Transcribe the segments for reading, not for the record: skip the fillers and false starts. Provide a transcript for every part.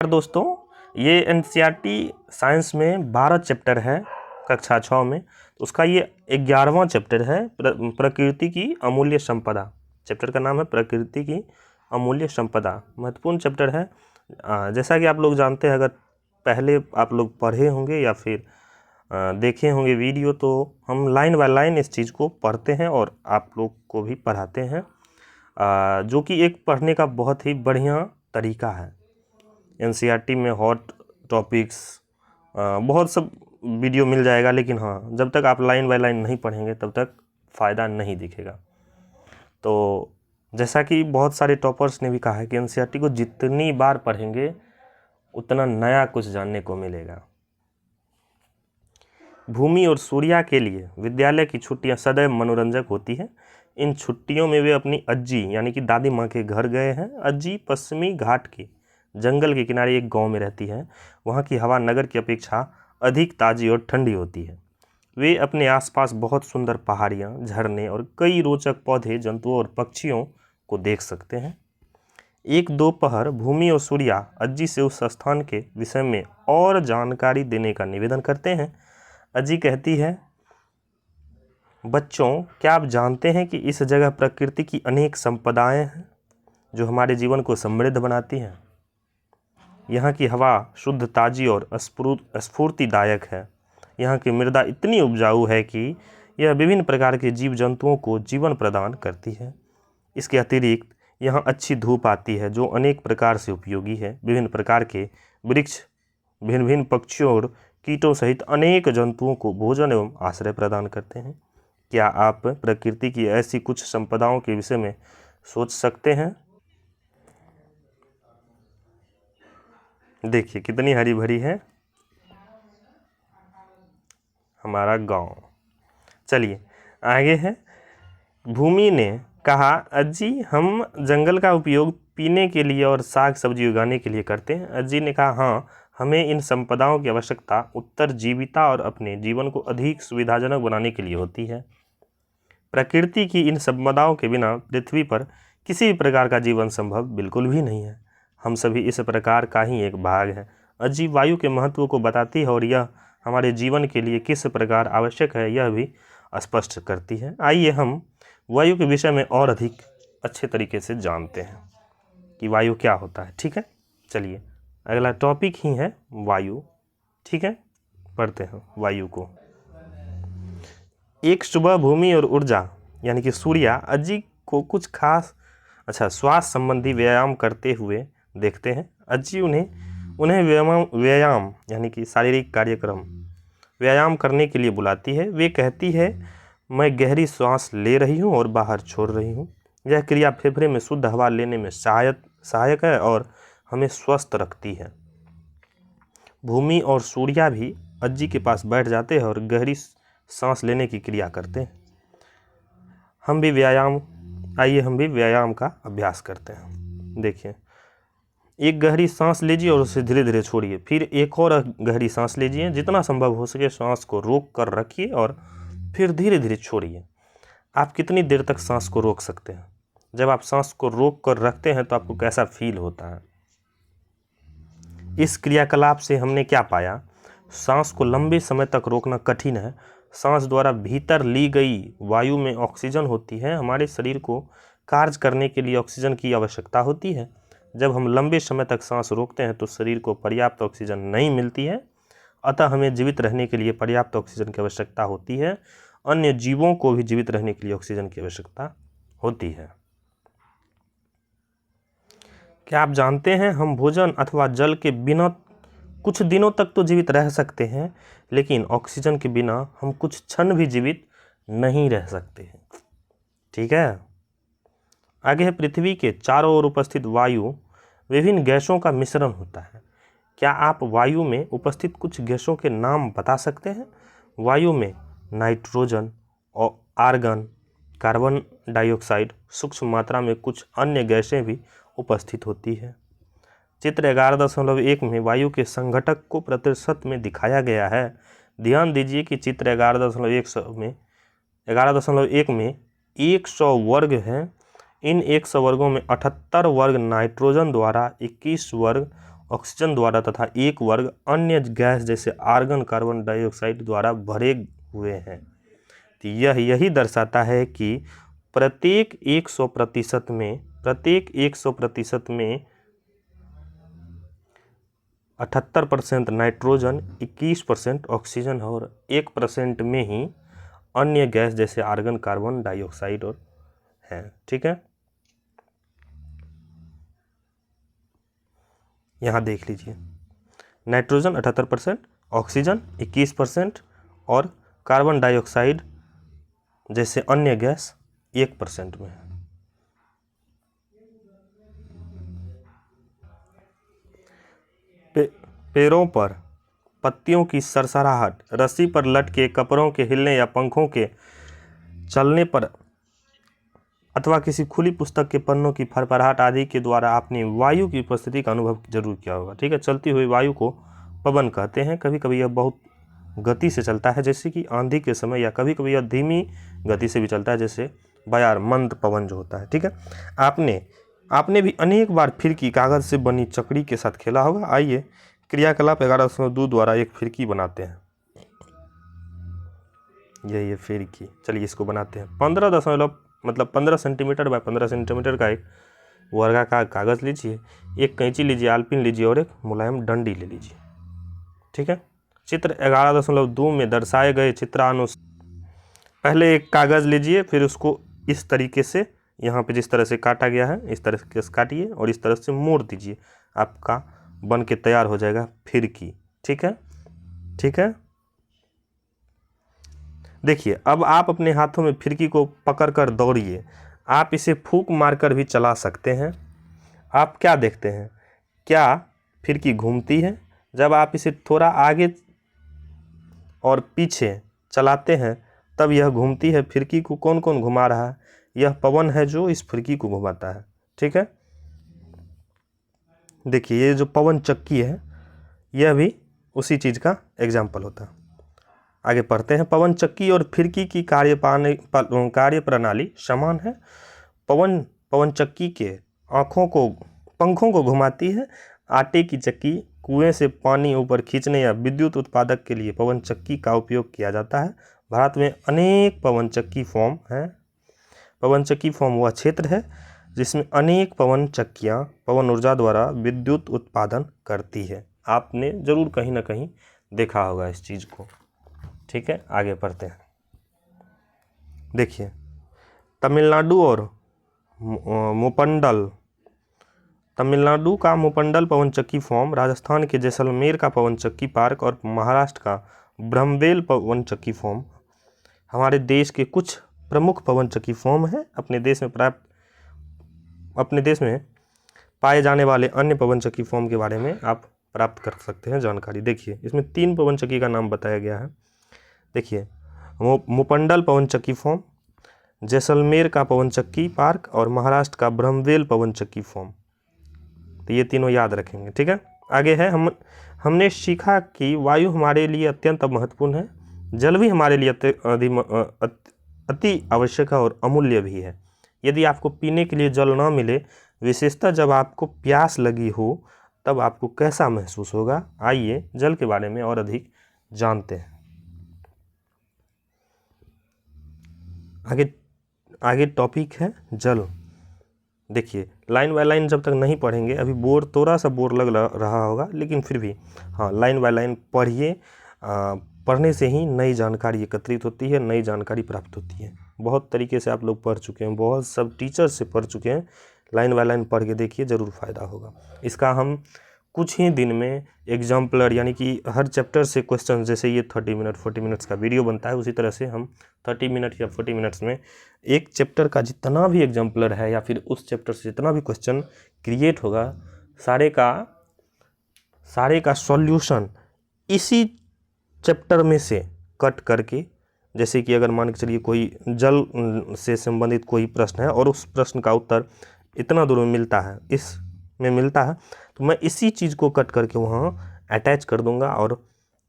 दोस्तों, ये NCERT science में 12 चैप्टर है कक्षा 6 में। उसका ये 11वां चैप्टर है प्रकृति की अमूल्य संपदा। चैप्टर का नाम है प्रकृति की अमूल्य संपदा। महत्वपूर्ण चैप्टर है। जैसा कि आप लोग जानते हैं, अगर पहले आप लोग पढ़े होंगे या फिर देखे होंगे वीडियो, तो हम लाइन बाय लाइन इस चीज़ को पढ़ते हैं और आप लोग को भी पढ़ाते हैं, जो कि एक पढ़ने का बहुत ही बढ़िया तरीका है। एनसीईआरटी में हॉट टॉपिक्स बहुत सब वीडियो मिल जाएगा, लेकिन हाँ, जब तक आप लाइन बाय लाइन नहीं पढ़ेंगे तब तक फ़ायदा नहीं दिखेगा। तो जैसा कि बहुत सारे टॉपर्स ने भी कहा है कि एनसीईआरटी को जितनी बार पढ़ेंगे उतना नया कुछ जानने को मिलेगा। भूमि और सूर्या के लिए विद्यालय की छुट्टियां सदैव मनोरंजक होती हैं। इन छुट्टियों में वे अपनी अज्जी यानी कि दादी माँ के घर गए हैं। अज्जी पश्चिमी घाट के जंगल के किनारे एक गांव में रहती है। वहाँ की हवा नगर की अपेक्षा अधिक ताज़ी और ठंडी होती है। वे अपने आसपास बहुत सुंदर पहाड़ियाँ, झरने और कई रोचक पौधे, जंतुओं और पक्षियों को देख सकते हैं। एक दोपहर भूमि और सूर्या अज्जी से उस स्थान के विषय में और जानकारी देने का निवेदन करते हैं। अज्जी कहती है, बच्चों, क्या आप जानते हैं कि इस जगह प्रकृति की अनेक संपदाएं हैं जो हमारे जीवन को समृद्ध बनाती हैं। यहाँ की हवा शुद्ध, ताज़ी और स्फूर्तिदायक है। यहाँ की मृदा इतनी उपजाऊ है कि यह विभिन्न प्रकार के जीव जंतुओं को जीवन प्रदान करती है। इसके अतिरिक्त यहाँ अच्छी धूप आती है जो अनेक प्रकार से उपयोगी है। विभिन्न प्रकार के वृक्ष भिन्न भिन्न पक्षियों और कीटों सहित अनेक जंतुओं को भोजन एवं आश्रय प्रदान करते हैं। क्या आप प्रकृति की ऐसी कुछ संपदाओं के विषय में सोच सकते हैं? देखिए कितनी हरी भरी है हमारा गांव। चलिए आगे है। भूमि ने कहा, अज्जी, हम जंगल का उपयोग पीने के लिए और साग सब्जी उगाने के लिए करते हैं। अज्जी ने कहा, हाँ, हमें इन संपदाओं की आवश्यकता उत्तरजीविता और अपने जीवन को अधिक सुविधाजनक बनाने के लिए होती है। प्रकृति की इन संपदाओं के बिना पृथ्वी पर किसी भी प्रकार का जीवन संभव बिल्कुल भी नहीं है। हम सभी इस प्रकार का ही एक भाग है। अज्जी वायु के महत्व को बताती है और यह हमारे जीवन के लिए किस प्रकार आवश्यक है यह भी स्पष्ट करती है। आइए हम वायु के विषय में और अधिक अच्छे तरीके से जानते हैं कि वायु क्या होता है। ठीक है, चलिए अगला टॉपिक ही है वायु। ठीक है, पढ़ते हैं वायु को। एक सुबह भूमि और ऊर्जा यानी कि सूर्या अज्जी को कुछ खास स्वास्थ्य संबंधी व्यायाम करते हुए देखते हैं। अज्जी उन्हें व्यायाम यानी कि शारीरिक कार्यक्रम व्यायाम करने के लिए बुलाती है। वे कहती है, मैं गहरी सांस ले रही हूँ और बाहर छोड़ रही हूँ। यह क्रिया फेफड़े में शुद्ध हवा लेने में सहायक है और हमें स्वस्थ रखती है। भूमि और सूर्या भी अज्जी के पास बैठ जाते हैं और गहरी सांस लेने की क्रिया करते हैं। आइए हम भी व्यायाम का अभ्यास करते हैं। देखिए, एक गहरी सांस लीजिए और उसे धीरे धीरे छोड़िए। फिर एक और गहरी सांस लीजिए। जितना संभव हो सके सांस को रोक कर रखिए और फिर धीरे धीरे छोड़िए। आप कितनी देर तक सांस को रोक सकते हैं? जब आप सांस को रोक कर रखते हैं तो आपको कैसा फील होता है? इस क्रियाकलाप से हमने क्या पाया? सांस को लंबे समय तक रोकना कठिन है। सांस द्वारा भीतर ली गई वायु में ऑक्सीजन होती है। हमारे शरीर को कार्य करने के लिए ऑक्सीजन की आवश्यकता होती है। जब हम लंबे समय तक सांस रोकते हैं तो शरीर को पर्याप्त ऑक्सीजन नहीं मिलती है। अतः हमें जीवित रहने के लिए पर्याप्त ऑक्सीजन की आवश्यकता होती है। अन्य जीवों को भी जीवित रहने के लिए ऑक्सीजन की आवश्यकता होती है। क्या आप जानते हैं, हम भोजन अथवा जल के बिना कुछ दिनों तक तो जीवित रह सकते हैं, लेकिन ऑक्सीजन के बिना हम कुछ क्षण भी जीवित नहीं रह सकते हैं। ठीक है, आगे है, पृथ्वी के चारों ओर उपस्थित वायु विभिन्न गैसों का मिश्रण होता है। क्या आप वायु में उपस्थित कुछ गैसों के नाम बता सकते हैं? वायु में नाइट्रोजन और आर्गन, कार्बन डाइऑक्साइड, सूक्ष्म मात्रा में कुछ अन्य गैसें भी उपस्थित होती है। चित्र 11.1 में वायु के संघटक को प्रतिशत में दिखाया गया है। ध्यान दीजिए कि चित्र 11.1 में 100 वर्ग हैं। इन 100 वर्गों में 78 वर्ग नाइट्रोजन द्वारा, 21 वर्ग ऑक्सीजन द्वारा तथा एक वर्ग अन्य गैस जैसे आर्गन कार्बन डाइऑक्साइड द्वारा भरे हुए हैं। तो यही दर्शाता है कि प्रत्येक 100% में 78% नाइट्रोजन, 21% ऑक्सीजन और 1% में ही अन्य गैस जैसे आर्गन कार्बन डाइऑक्साइड और है। ठीक है, यहाँ देख लीजिए, नाइट्रोजन 78%, ऑक्सीजन 21% और कार्बन डाइऑक्साइड जैसे अन्य गैस 1% में है। पेड़ों पर पत्तियों की सरसराहट, रस्सी पर लटके कपड़ों के हिलने या पंखों के चलने पर अथवा किसी खुली पुस्तक के पन्नों की फरफराहट आदि के द्वारा आपने वायु की उपस्थिति का अनुभव जरूर किया होगा। ठीक है, चलती हुई वायु को पवन कहते हैं। कभी कभी यह बहुत गति से चलता है जैसे कि आंधी के समय, या कभी कभी यह धीमी गति से भी चलता है जैसे बयार मंद पवन जो होता है। ठीक है, आपने भी अनेक बार फिरकी कागज से बनी चकड़ी के साथ खेला होगा। आइए क्रियाकलाप 11.2 द्वारा एक फिरकी बनाते हैं। ये फिरकी, चलिए इसको बनाते हैं। 15 सेंटीमीटर बाय 15 सेंटीमीटर का एक वर्गाकार कागज लीजिए, एक कैंची लीजिए, आलपिन लीजिए और एक मुलायम डंडी ले लीजिए। ठीक है, चित्र 11.2 में दर्शाए गए चित्रानुसार पहले एक कागज लीजिए, फिर उसको इस तरीके से यहाँ पे जिस तरह से काटा गया है इस तरह से काटिए और इस तरह से मोड़ दीजिए, आपका बन के तैयार हो जाएगा फिरकी। ठीक है, ठीक है, देखिए अब आप अपने हाथों में फिरकी को पकड़कर दौड़िए। आप इसे फूंक मारकर भी चला सकते हैं। आप क्या देखते हैं, क्या फिरकी घूमती है? जब आप इसे थोड़ा आगे और पीछे चलाते हैं तब यह घूमती है। फिरकी को कौन कौन घुमा रहा है? यह पवन है जो इस फिरकी को घुमाता है। ठीक है, देखिए ये जो पवन चक्की है यह भी उसी चीज़ का एग्जाम्पल होता है। आगे पढ़ते हैं। पवन चक्की और फिरकी की कार्य प्रणाली समान है। पवन चक्की के पंखों को घुमाती है। आटे की चक्की, कुएं से पानी ऊपर खींचने या विद्युत उत्पादक के लिए पवन चक्की का उपयोग किया जाता है। भारत में अनेक पवन चक्की फॉर्म हैं। पवन चक्की फॉर्म वह क्षेत्र है जिसमें अनेक पवन चक्कियाँ पवन ऊर्जा द्वारा विद्युत उत्पादन करती है। आपने जरूर कहीं ना कहीं देखा होगा इस चीज़ को। ठीक है, आगे पढ़ते हैं। देखिए तमिलनाडु का मुपंडल पवन चक्की फॉर्म, राजस्थान के जैसलमेर का पवन चक्की पार्क और महाराष्ट्र का ब्रह्मवेल पवन चक्की फॉर्म हमारे देश के कुछ प्रमुख पवन चक्की फॉर्म हैं। अपने देश में पाए जाने वाले अन्य पवन चक्की फॉर्म के बारे में आप प्राप्त कर सकते हैं जानकारी। देखिए इसमें 3 पवन चक्की का नाम बताया गया है। देखिए मुपंडल पवन चक्की फॉर्म, जैसलमेर का पवन चक्की पार्क और महाराष्ट्र का ब्रह्मवेल पवन चक्की फॉर्म। तो ये तीनों याद रखेंगे। ठीक है, आगे है हमने सीखा कि वायु हमारे लिए अत्यंत महत्वपूर्ण है। जल भी हमारे लिए अति आवश्यक है और अमूल्य भी है। यदि आपको पीने के लिए जल ना मिले, विशेषतः जब आपको प्यास लगी हो, तब आपको कैसा महसूस होगा? आइए जल के बारे में और अधिक जानते हैं। आगे टॉपिक है जल। देखिए लाइन बाय लाइन जब तक नहीं पढ़ेंगे, अभी थोड़ा सा बोर लग रहा होगा, लेकिन फिर भी हाँ लाइन बाय लाइन पढ़िए। पढ़ने से ही नई जानकारी एकत्रित होती है, नई जानकारी प्राप्त होती है। बहुत तरीके से आप लोग पढ़ चुके हैं, बहुत सब टीचर से पढ़ चुके हैं। लाइन बाय लाइन पढ़ के देखिए, ज़रूर फ़ायदा होगा। इसका हम कुछ ही दिन में एग्जाम्पलर यानी कि हर चैप्टर से क्वेश्चन, जैसे ये 30 मिनट 40 मिनट्स का वीडियो बनता है, उसी तरह से हम 30 मिनट या 40 मिनट्स में एक चैप्टर का जितना भी एग्जाम्पलर है या फिर उस चैप्टर से जितना भी क्वेश्चन क्रिएट होगा, सारे का सॉल्यूशन इसी चैप्टर में से कट करके, जैसे कि अगर मान के चलिए कोई जल से संबंधित कोई प्रश्न है और उस प्रश्न का उत्तर इतना दूर में मिलता है, तो मैं इसी चीज़ को कट करके वहाँ अटैच कर दूंगा और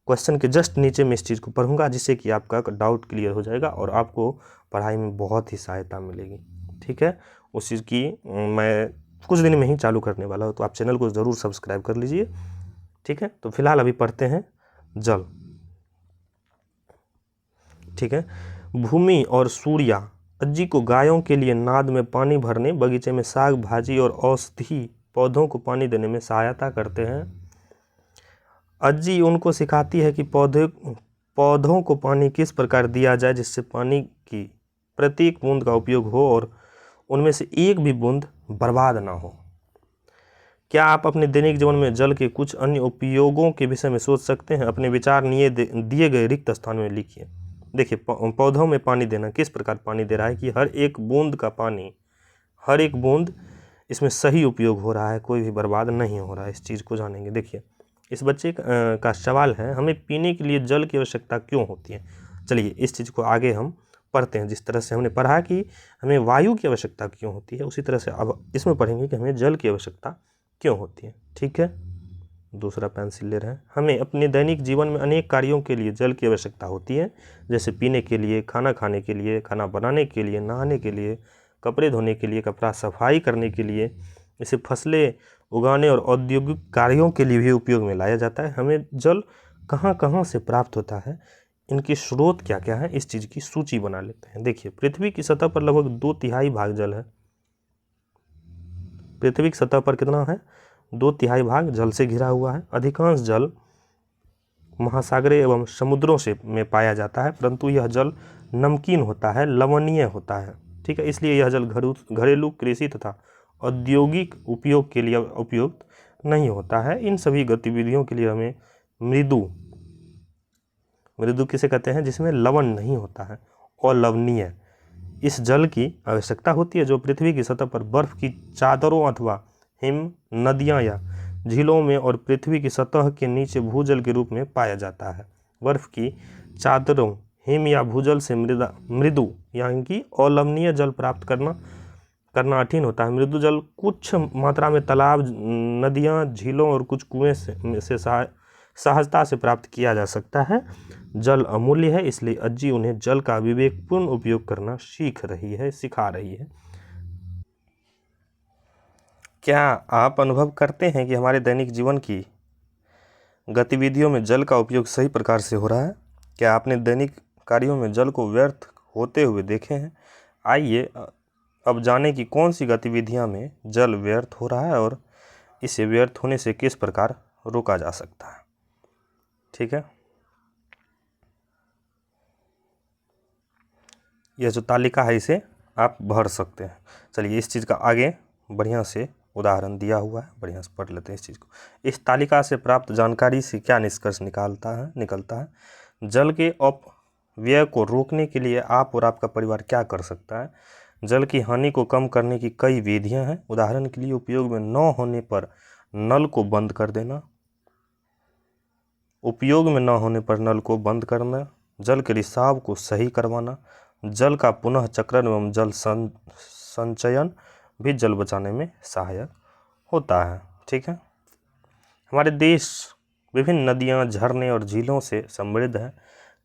क्वेश्चन के जस्ट नीचे में इस चीज़ को पढ़ूंगा, जिससे कि आपका डाउट क्लियर हो जाएगा और आपको पढ़ाई में बहुत ही सहायता मिलेगी। ठीक है, उस चीज़ की मैं कुछ दिन में ही चालू करने वाला हूँ, तो आप चैनल को ज़रूर सब्सक्राइब कर लीजिए। ठीक है, तो फिलहाल अभी पढ़ते हैं जल। ठीक है, भूमि और सूर्या अज्जी को गायों के लिए नाद में पानी भरने, बगीचे में साग भाजी और औषधि पौधों को पानी देने में सहायता करते हैं। अज्जी उनको सिखाती है कि पौधों को पानी किस प्रकार दिया जाए जिससे पानी की प्रत्येक बूंद का उपयोग हो और उनमें से एक भी बूंद बर्बाद ना हो। क्या आप अपने दैनिक जीवन में जल के कुछ अन्य उपयोगों के विषय में सोच सकते हैं? अपने विचार दिए गए रिक्त स्थान में लिखिए। देखिए, पौधों में पानी देना, किस प्रकार पानी दे रहा है कि हर एक बूंद का पानी, हर एक बूंद इसमें सही उपयोग हो रहा है, कोई भी बर्बाद नहीं हो रहा है। इस चीज़ को जानेंगे। देखिए, इस बच्चे का सवाल है, हमें पीने के लिए जल की आवश्यकता क्यों होती है? चलिए इस चीज़ को आगे हम पढ़ते हैं। जिस तरह से हमने पढ़ा कि हमें वायु की आवश्यकता क्यों होती है, उसी तरह से अब इसमें पढ़ेंगे कि हमें जल की आवश्यकता क्यों होती है। ठीक है, दूसरा पेंसिल ले रहे हैं। हमें अपने दैनिक जीवन में अनेक कार्यों के लिए जल की आवश्यकता होती है, जैसे पीने के लिए, खाना खाने के लिए, खाना बनाने के लिए, नहाने के लिए, कपड़े धोने के लिए, कपड़ा सफाई करने के लिए, इसे फसलें उगाने और औद्योगिक कार्यों के लिए भी उपयोग में लाया जाता है। हमें जल कहाँ कहाँ से प्राप्त होता है, इनके स्रोत क्या क्या है, इस चीज़ की सूची बना लेते हैं। देखिए, पृथ्वी की सतह पर लगभग 2/3 भाग जल है। पृथ्वी की सतह पर कितना है? 2/3 भाग जल से घिरा हुआ है। अधिकांश जल महासागरों एवं समुद्रों से में पाया जाता है, परंतु यह जल नमकीन होता है, लवणीय होता है। ठीक है, इसलिए यह जल घरेलू, कृषि तथा औद्योगिक उपयोग के लिए उपयुक्त नहीं होता है। इन सभी गतिविधियों के लिए हमें मृदु किसे कहते हैं? जिसमें लवण नहीं होता है, और लवणीय इस जल की आवश्यकता होती है, जो पृथ्वी की सतह पर बर्फ की चादरों अथवा हिम नदियां या झीलों में और पृथ्वी की सतह के नीचे भूजल के रूप में पाया जाता है। बर्फ की चादरों, हिम या भूजल से मृदु यानी कि अलवणीय जल प्राप्त करना कठिन होता है। मृदु जल कुछ मात्रा में तालाब, नदियां, झीलों और कुछ कुएं से सहजता से प्राप्त किया जा सकता है। जल अमूल्य है, इसलिए अज्जी उन्हें जल का विवेकपूर्ण उपयोग करना सिखा रही है। क्या आप अनुभव करते हैं कि हमारे दैनिक जीवन की गतिविधियों में जल का उपयोग सही प्रकार से हो रहा है? क्या आपने दैनिक कार्यों में जल को व्यर्थ होते हुए देखे हैं? आइए अब जानें कि कौन सी गतिविधियां में जल व्यर्थ हो रहा है और इसे व्यर्थ होने से किस प्रकार रोका जा सकता है। ठीक है, यह जो तालिका है इसे आप भर सकते हैं। चलिए इस चीज़ का आगे बढ़िया से उदाहरण दिया हुआ है, बढ़िया से पढ़ लेते हैं इस चीज़ को। इस तालिका से प्राप्त जानकारी से क्या निष्कर्ष निकलता है? जल के अपव्यय को रोकने के लिए आप और आपका परिवार क्या कर सकता है? जल की हानि को कम करने की कई विधियां हैं। उदाहरण के लिए, उपयोग में न होने पर नल को बंद कर देना, उपयोग में न होने पर नल को बंद करना, जल के रिसाव को सही करवाना, जल का पुनः चक्रण एवं जल संचयन भी जल बचाने में सहायक होता है। ठीक है, हमारे देश विभिन्न नदियां, झरने और झीलों से समृद्ध है।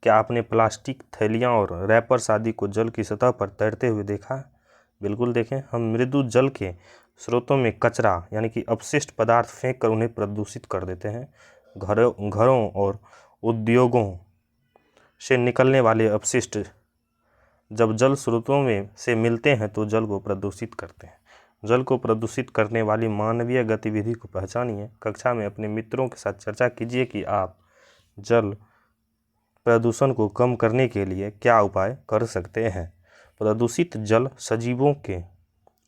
क्या आपने प्लास्टिक थैलियां और रैपर्स आदि को जल की सतह पर तैरते हुए देखा है? बिल्कुल देखें। हम मृदु जल के स्रोतों में कचरा यानी कि अपशिष्ट पदार्थ फेंक कर उन्हें प्रदूषित कर देते हैं। घरों और उद्योगों से निकलने वाले अपशिष्ट जब जल स्रोतों में से मिलते हैं तो जल को प्रदूषित करते हैं। जल को प्रदूषित करने वाली मानवीय गतिविधि को पहचानिए। कक्षा में अपने मित्रों के साथ चर्चा कीजिए कि आप जल प्रदूषण को कम करने के लिए क्या उपाय कर सकते हैं। प्रदूषित जल सजीवों के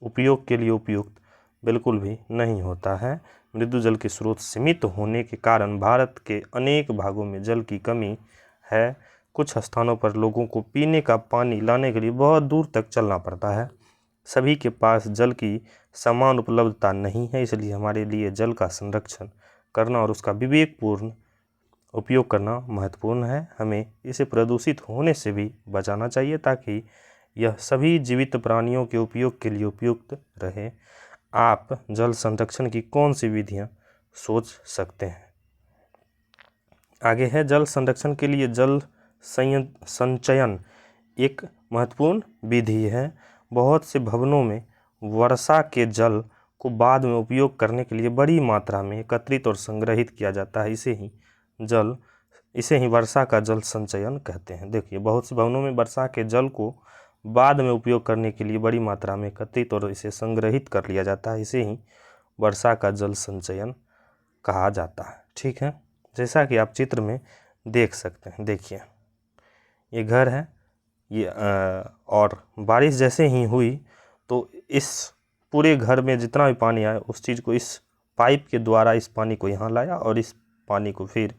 उपयोग के लिए उपयुक्त बिल्कुल भी नहीं होता है। मृदु जल के स्रोत सीमित होने के कारण भारत के अनेक भागों में जल की कमी है। कुछ स्थानों पर लोगों को पीने का पानी लाने के लिए बहुत दूर तक चलना पड़ता है। सभी के पास जल की समान उपलब्धता नहीं है, इसलिए हमारे लिए जल का संरक्षण करना और उसका विवेकपूर्ण उपयोग करना महत्वपूर्ण है। हमें इसे प्रदूषित होने से भी बचाना चाहिए ताकि यह सभी जीवित प्राणियों के उपयोग के लिए उपयुक्त रहे। आप जल संरक्षण की कौन सी विधियां सोच सकते हैं? आगे है, जल संरक्षण के लिए जल संचयन एक महत्वपूर्ण विधि है। बहुत से भवनों में वर्षा के जल को बाद में उपयोग करने के लिए बड़ी मात्रा में एकत्रित और संग्रहित किया जाता है। इसे ही वर्षा का जल संचयन कहते हैं। देखिए, बहुत से भवनों में वर्षा के जल को बाद में उपयोग करने के लिए बड़ी मात्रा में एकत्रित और इसे संग्रहित कर लिया जाता है। इसे ही वर्षा का जल संचयन कहा जाता है। ठीक है, जैसा कि आप चित्र में देख सकते हैं। देखिए, ये घर है, ये और बारिश जैसे ही हुई तो इस पूरे घर में जितना भी पानी आया उस चीज़ को इस पाइप के द्वारा इस पानी को यहाँ लाया और इस पानी को फिर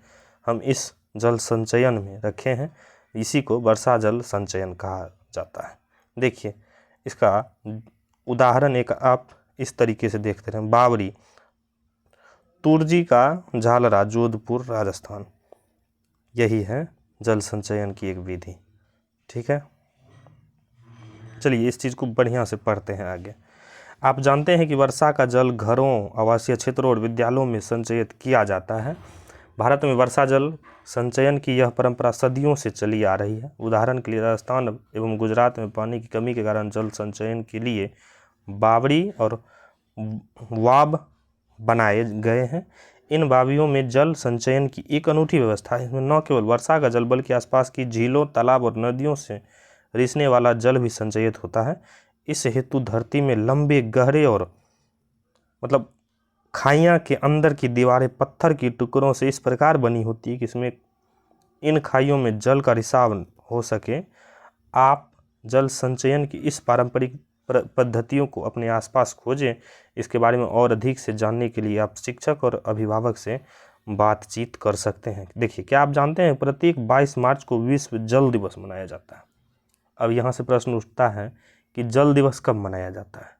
हम इस जल संचयन में रखे हैं। इसी को वर्षा जल संचयन कहा जाता है। देखिए, इसका उदाहरण एक आप इस तरीके से देखते रहें। बावरी, तुर्जी का झालरा, जोधपुर, राजस्थान। यही है जल संचयन की एक विधि। ठीक है, चलिए इस चीज़ को बढ़िया से पढ़ते हैं आगे। आप जानते हैं कि वर्षा का जल घरों, आवासीय क्षेत्रों और विद्यालयों में संचयित किया जाता है। भारत में वर्षा जल संचयन की यह परंपरा सदियों से चली आ रही है। उदाहरण के लिए राजस्थान एवं गुजरात में पानी की कमी के कारण जल संचयन के लिए बावड़ी और वाब बनाए गए हैं। इन बावियों में जल संचयन की एक अनूठी व्यवस्था है। इसमें न केवल वर्षा का जल बल्कि आसपास की झीलों, तालाब और नदियों से रिसने वाला जल भी संचयित होता है। इस हेतु धरती में लंबे, गहरे और मतलब खाइयाँ के अंदर की दीवारें पत्थर की टुकड़ों से इस प्रकार बनी होती है कि इसमें इन खाइयों में जल का रिसाव हो सके। आप जल संचयन की इस पारंपरिक पद्धतियों को अपने आसपास खोजें। इसके बारे में और अधिक से जानने के लिए आप शिक्षक और अभिभावक से बातचीत कर सकते हैं। देखिए, क्या आप जानते हैं प्रत्येक 22 मार्च को विश्व जल दिवस मनाया जाता है। अब यहाँ से प्रश्न उठता है कि जल दिवस कब मनाया जाता है?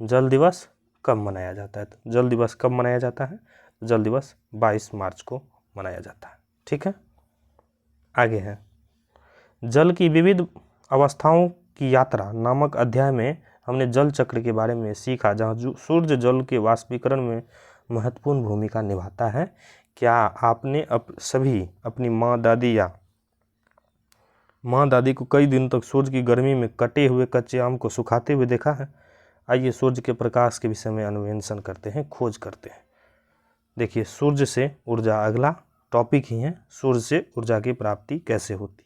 जल दिवस कब मनाया जाता है? तो जल दिवस कब मनाया जाता है? जल दिवस 22 मार्च को मनाया जाता है। ठीक है, आगे है जल की विविध अवस्थाओं की यात्रा नामक अध्याय में हमने जल चक्र के बारे में सीखा, जहाँ सूर्य जल के वाष्पीकरण में महत्वपूर्ण भूमिका निभाता है। क्या आपने सभी अपनी माँ दादी को कई दिन तक सूर्य की गर्मी में कटे हुए कच्चे आम को सुखाते हुए देखा है? आइए सूर्य के प्रकाश के विषय में अन्वेषण करते हैं, खोज करते हैं। देखिए, सूर्य से ऊर्जा अगला टॉपिक ही है। सूर्य से ऊर्जा की प्राप्ति कैसे होती?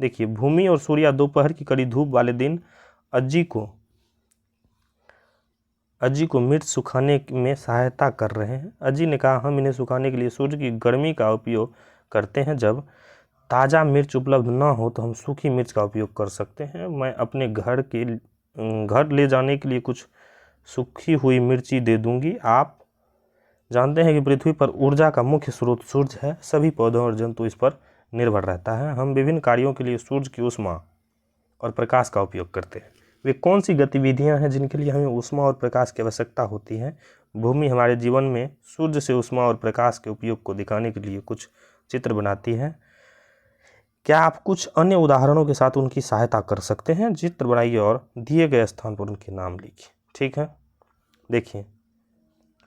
देखिए, भूमि और सूर्य दोपहर की कड़ी धूप वाले दिन अज्जी को मिर्च सुखाने में सहायता कर रहे हैं। अज्जी ने कहा, हम इन्हें सुखाने के लिए सूर्य की गर्मी का उपयोग करते हैं। जब ताज़ा मिर्च उपलब्ध ना हो तो हम सूखी मिर्च का उपयोग कर सकते हैं। मैं अपने घर ले जाने के लिए कुछ सूखी हुई मिर्ची दे दूंगी। आप जानते हैं कि पृथ्वी पर ऊर्जा का मुख्य स्रोत सूर्य है। सभी पौधों और जंतु इस पर निर्भर रहता है। हम विभिन्न कार्यों के लिए सूर्य की ऊष्मा और प्रकाश का उपयोग करते हैं। वे कौन सी गतिविधियां हैं जिनके लिए हमें ऊष्मा और प्रकाश की आवश्यकता होती है? भूमि हमारे जीवन में सूर्य से ऊष्मा और प्रकाश के उपयोग को दिखाने के लिए कुछ चित्र बनाती है। क्या आप कुछ अन्य उदाहरणों के साथ उनकी सहायता कर सकते हैं? चित्र बनाइए और दिए गए स्थान पर उनके नाम लिखिए। ठीक है, देखिए,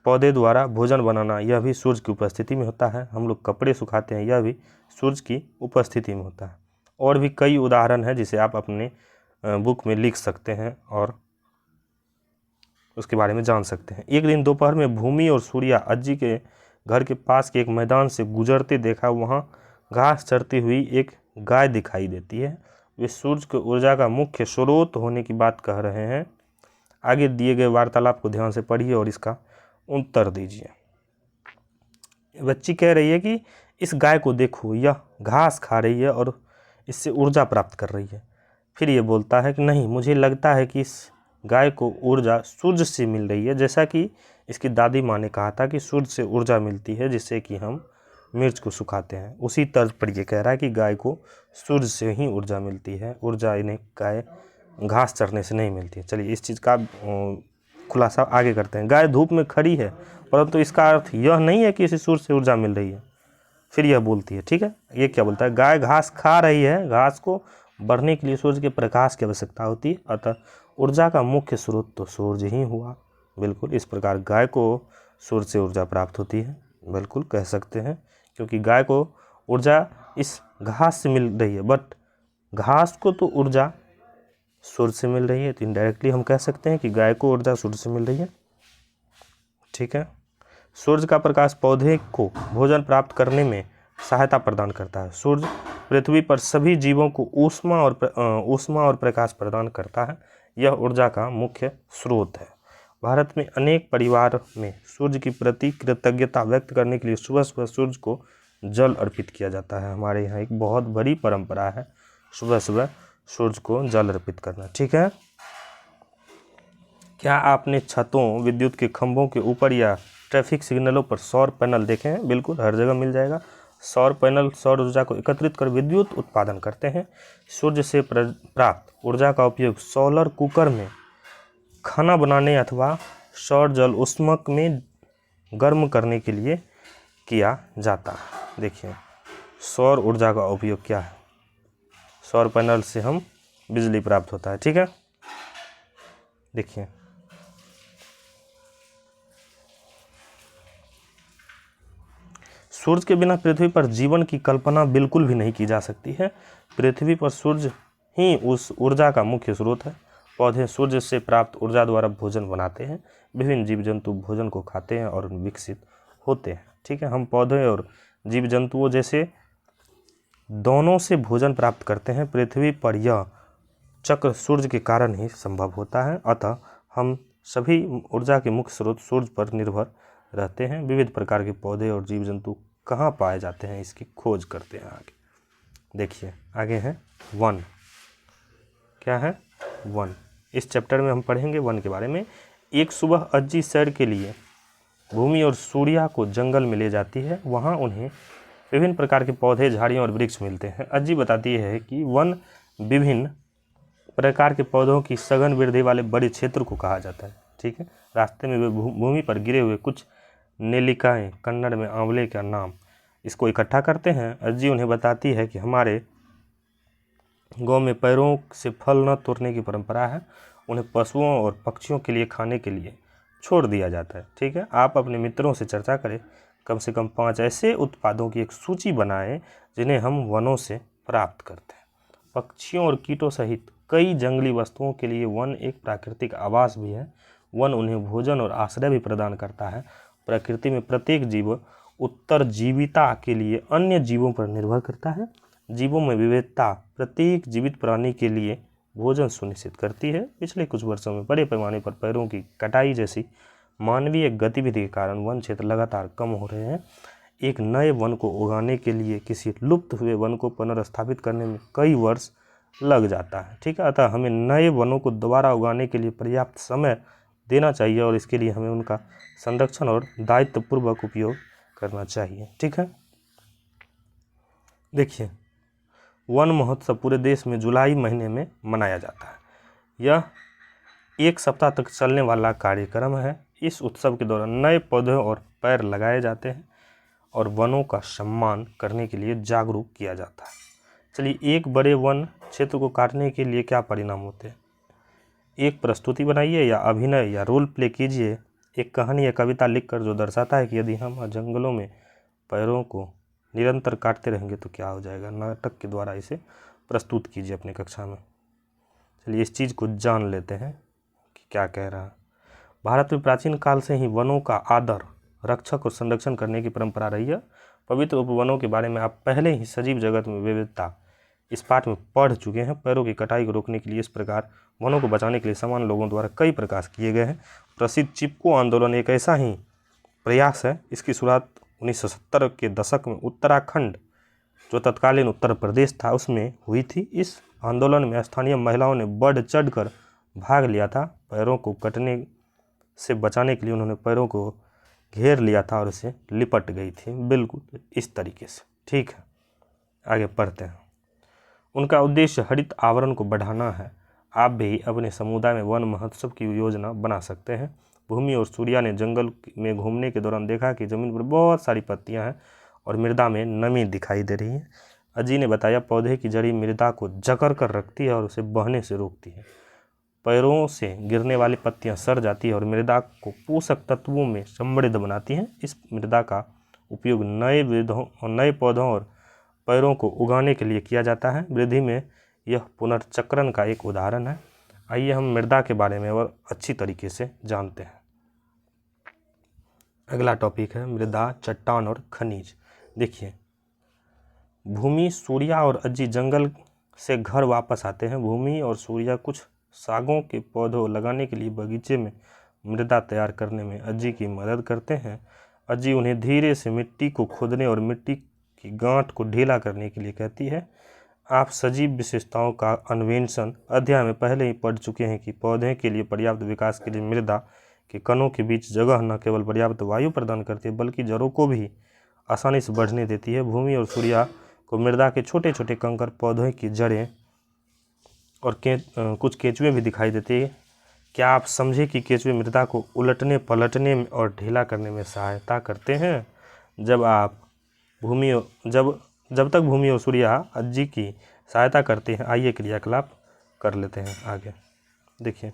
पौधे द्वारा भोजन बनाना, यह भी सूर्य की उपस्थिति में होता है। हम लोग कपड़े सुखाते हैं, यह भी सूर्य की उपस्थिति में होता है। और भी कई उदाहरण हैं जिसे आप अपने बुक में लिख सकते हैं और उसके बारे में जान सकते हैं। एक दिन दोपहर में भूमि और सूर्या अज्जी के घर के पास के एक मैदान से गुजरते देखा। वहाँ घास चरती हुई एक गाय दिखाई देती है। वे सूर्य की ऊर्जा का मुख्य स्रोत होने की बात कह रहे हैं। आगे दिए गए वार्तालाप को ध्यान से पढ़िए और इसका उत्तर दीजिए। बच्ची कह रही है कि इस गाय को देखो, यह घास खा रही है और इससे ऊर्जा प्राप्त कर रही है। फिर ये बोलता है कि नहीं, मुझे लगता है कि इस गाय को ऊर्जा सूर्य से मिल रही है, जैसा कि इसकी दादी माँ ने कहा था कि सूर्य से ऊर्जा मिलती है जिससे कि हम मिर्च को सुखाते हैं। उसी तर्ज पर ये कह रहा है कि गाय को सूर्य से ही ऊर्जा मिलती है, ऊर्जा इन्हें गाय घास चरने से नहीं मिलती है। चलिए इस चीज़ का खुलासा आगे करते हैं। गाय धूप में खड़ी है, परंतु इसका अर्थ यह नहीं है कि इसे सूर्य से ऊर्जा मिल रही है। फिर यह बोलती है, ठीक है, ये क्या बोलता है? गाय घास खा रही है, घास को बढ़ने के लिए सूर्य के प्रकाश की आवश्यकता होती है, अतः ऊर्जा का मुख्य स्रोत तो सूर्य ही हुआ। बिल्कुल, इस प्रकार गाय को सूर्य से ऊर्जा प्राप्त होती है, बिल्कुल कह सकते हैं, क्योंकि गाय को ऊर्जा इस घास से मिल रही है, बट घास को तो ऊर्जा सूर्य से मिल रही है, तो इनडायरेक्टली हम कह सकते हैं कि गाय को ऊर्जा सूर्य से मिल रही है। ठीक है। सूर्य का प्रकाश पौधे को भोजन प्राप्त करने में सहायता प्रदान करता है। सूर्य पृथ्वी पर सभी जीवों को ऊष्मा और प्रकाश प्रदान करता है। यह ऊर्जा का मुख्य स्रोत है। भारत में अनेक परिवार में सूर्य की प्रति कृतज्ञता व्यक्त करने के लिए सुबह सुबह सूर्य को जल अर्पित किया जाता है। हमारे यहाँ एक बहुत बड़ी परंपरा है सुबह सुबह सूर्य को जल अर्पित करना। ठीक है। क्या आपने छतों, विद्युत के खंभों के ऊपर या ट्रैफिक सिग्नलों पर सौर पैनल देखे हैं? बिल्कुल, हर जगह मिल जाएगा। सौर पैनल सौर ऊर्जा को एकत्रित कर विद्युत उत्पादन करते हैं। सूर्य से प्राप्त ऊर्जा का उपयोग सोलर कुकर में खाना बनाने अथवा सौर जल ऊष्मक में गर्म करने के लिए किया जाता है। देखिए, सौर ऊर्जा का उपयोग क्या है? सौर पैनल से हम बिजली प्राप्त होता है। ठीक है। देखिए, सूर्य के बिना पृथ्वी पर जीवन की कल्पना बिल्कुल भी नहीं की जा सकती है। पृथ्वी पर सूर्य ही उस ऊर्जा का मुख्य स्रोत है। पौधे सूर्य से प्राप्त ऊर्जा द्वारा भोजन बनाते हैं। विभिन्न जीव जंतु भोजन को खाते हैं और विकसित होते हैं। ठीक है। हम पौधे और जीव जंतुओं जैसे दोनों से भोजन प्राप्त करते हैं। पृथ्वी पर यह चक्र सूर्य के कारण ही संभव होता है। अतः हम सभी ऊर्जा के मुख्य स्रोत सूर्य पर निर्भर रहते हैं। विविध प्रकार के पौधे और जीव जंतु कहाँ पाए जाते हैं, इसकी खोज करते हैं आगे। देखिए, आगे है वन। क्या है? वन। इस चैप्टर में हम पढ़ेंगे वन के बारे में। एक सुबह अज्जी सैर के लिए भूमि और सूर्या को जंगल में ले जाती है। वहाँ उन्हें विभिन्न प्रकार के पौधे, झाड़ियाँ और वृक्ष मिलते हैं। अज्जी बताती है कि वन विभिन्न प्रकार के पौधों की सघन वृद्धि वाले बड़े क्षेत्र को कहा जाता है। ठीक है। रास्ते में वे भूमि पर गिरे हुए कुछ नेलिकाएँ, कन्नड़ में आंवले का नाम, इसको इकट्ठा करते हैं। अज्जी उन्हें बताती है कि हमारे गांव में पैरों से फल न तोड़ने की परंपरा है। उन्हें पशुओं और पक्षियों के लिए खाने के लिए छोड़ दिया जाता है। ठीक है। आप अपने मित्रों से चर्चा करें, कम से कम 5 ऐसे उत्पादों की एक सूची बनाएं जिन्हें हम वनों से प्राप्त करते हैं। पक्षियों और कीटों सहित कई जंगली वस्तुओं के लिए वन एक प्राकृतिक आवास भी है। वन उन्हें भोजन और आश्रय भी प्रदान करता है। प्रकृति में प्रत्येक जीव उत्तरजीविता के लिए अन्य जीवों पर निर्भर करता है। जीवों में विविधता प्रत्येक जीवित प्राणी के लिए भोजन सुनिश्चित करती है। पिछले कुछ वर्षों में बड़े पैमाने पर पेड़ों की कटाई जैसी मानवीय गतिविधि के कारण वन क्षेत्र लगातार कम हो रहे हैं। एक नए वन को उगाने के लिए किसी लुप्त हुए वन को पुनर्स्थापित करने में कई वर्ष लग जाता है। ठीक है। अतः हमें नए वनों को दोबारा उगाने के लिए पर्याप्त समय देना चाहिए और इसके लिए हमें उनका संरक्षण और दायित्वपूर्वक उपयोग करना चाहिए। ठीक है। देखिए, वन महोत्सव पूरे देश में जुलाई महीने में मनाया जाता है। यह 1 सप्ताह तक चलने वाला कार्यक्रम है। इस उत्सव के दौरान नए पौधे और पेड़ लगाए जाते हैं और वनों का सम्मान करने के लिए जागरूक किया जाता है। चलिए, एक बड़े वन क्षेत्र को काटने के लिए क्या परिणाम होते हैं? एक प्रस्तुति बनाइए या अभिनय या रोल प्ले कीजिए। एक कहानी या कविता लिखकर जो दर्शाता है कि यदि हम जंगलों में पेड़ों को निरंतर काटते रहेंगे तो क्या हो जाएगा। नाटक के द्वारा इसे प्रस्तुत कीजिए अपनी कक्षा में। चलिए, इस चीज़ को जान लेते हैं कि क्या कह रहा है। भारत में प्राचीन काल से ही वनों का आदर, रक्षक और संरक्षण करने की परंपरा रही है। पवित्र उपवनों के बारे में आप पहले ही सजीव जगत में विविधता इस पाठ में पढ़ चुके हैं। पेड़ों की कटाई को रोकने के लिए इस प्रकार वनों को बचाने के लिए समान लोगों द्वारा कई प्रयास किए गए हैं। प्रसिद्ध चिपको आंदोलन एक ऐसा ही प्रयास है। इसकी शुरुआत 1970 के दशक में उत्तराखंड, जो तत्कालीन उत्तर प्रदेश था, उसमें हुई थी। इस आंदोलन में स्थानीय महिलाओं ने बढ़ चढ़कर भाग लिया था। पेड़ों को कटने से बचाने के लिए उन्होंने पेड़ों को घेर लिया था और उसे लिपट गई थी, बिल्कुल इस तरीके से। ठीक है, आगे पढ़ते हैं। उनका उद्देश्य हरित आवरण को बढ़ाना है। आप भी अपने समुदाय में वन महोत्सव की योजना बना सकते हैं। भूमि और सूर्या ने जंगल में घूमने के दौरान देखा कि ज़मीन पर बहुत सारी पत्तियां हैं और मृदा में नमी दिखाई दे रही है। अजी ने बताया, पौधे की जड़ी मृदा को जकड़ कर रखती है और उसे बहने से रोकती है। पैरों से गिरने वाली पत्तियां सड़ जाती है और मृदा को पोषक तत्वों में समृद्ध बनाती हैं। इस मृदा का उपयोग नए पौधों और पेड़ों को उगाने के लिए किया जाता है। वृद्धि में यह पुनर्चक्रण का एक उदाहरण है। आइए हम मृदा के बारे में और अच्छी तरीके से जानते हैं। अगला टॉपिक है मृदा, चट्टान और खनिज। देखिए, भूमि, सूर्या और अज्जी जंगल से घर वापस आते हैं। भूमि और सूर्या कुछ सागों के पौधों लगाने के लिए बगीचे में मृदा तैयार करने में अज्जी की मदद करते हैं। अज्जी उन्हें धीरे से मिट्टी को खोदने और मिट्टी की गांठ को ढीला करने के लिए कहती है। आप सजीव विशेषताओं का अन्वेषण अध्याय में पहले ही पढ़ चुके हैं कि पौधे के लिए पर्याप्त विकास के लिए मृदा के कणों के बीच जगह न केवल पर्याप्त वायु प्रदान करती है बल्कि जड़ों को भी आसानी से बढ़ने देती है। भूमि और सूर्या को मृदा के छोटे छोटे कंकड़, पौधों की जड़ें और कुछ केंचुए भी दिखाई देती है। क्या आप समझे कि केंचुए मृदा को उलटने, पलटने और ढीला करने में सहायता करते हैं? जब तक भूमि और सूर्या अज्जी की सहायता करते हैं, आइए क्रियाकलाप कर लेते हैं आगे। देखिए,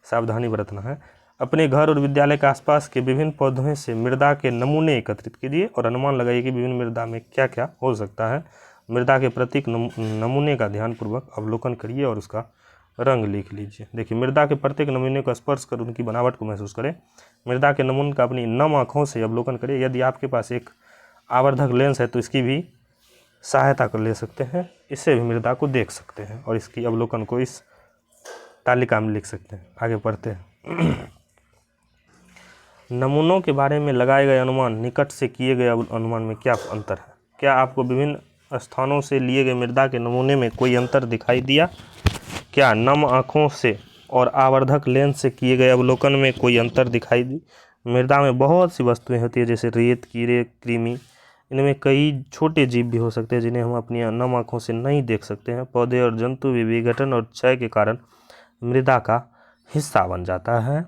सावधानी बरतना है। अपने घर और विद्यालय के आसपास के विभिन्न पौधों से मृदा के नमूने एकत्रित कीजिए और अनुमान लगाइए कि विभिन्न मृदा में क्या क्या हो सकता है। मृदा के प्रत्येक नमूने का ध्यानपूर्वक अवलोकन करिए और उसका रंग लिख लीजिए। देखिए, मृदा के प्रत्येक नमूने को स्पर्श कर उनकी बनावट को महसूस करें। मृदा के नमूने का अपनी नम आँखों से अवलोकन करें। यदि आपके पास एक आवर्धक लेंस है तो इसकी भी सहायता कर ले सकते हैं। इससे भी मृदा को देख सकते हैं और इसकी अवलोकन को इस तालिका में लिख सकते हैं। आगे पढ़ते हैं। नमूनों के बारे में लगाए गए अनुमान निकट से किए गए अनुमान में क्या अंतर है? क्या आपको विभिन्न स्थानों से लिए गए मृदा के नमूने में कोई अंतर दिखाई दिया? क्या नम आँखों से और आवर्धक लेंस से किए गए अवलोकन में कोई अंतर दिखाई दी? मृदा में बहुत सी वस्तुएं होती है जैसे रेत, कीड़े, कृमि। इनमें कई छोटे जीव भी हो सकते हैं जिन्हें हम अपनी नम आँखों से नहीं देख सकते हैं। पौधे और जंतु भी विघटन और क्षय के कारण मृदा का हिस्सा बन जाता है।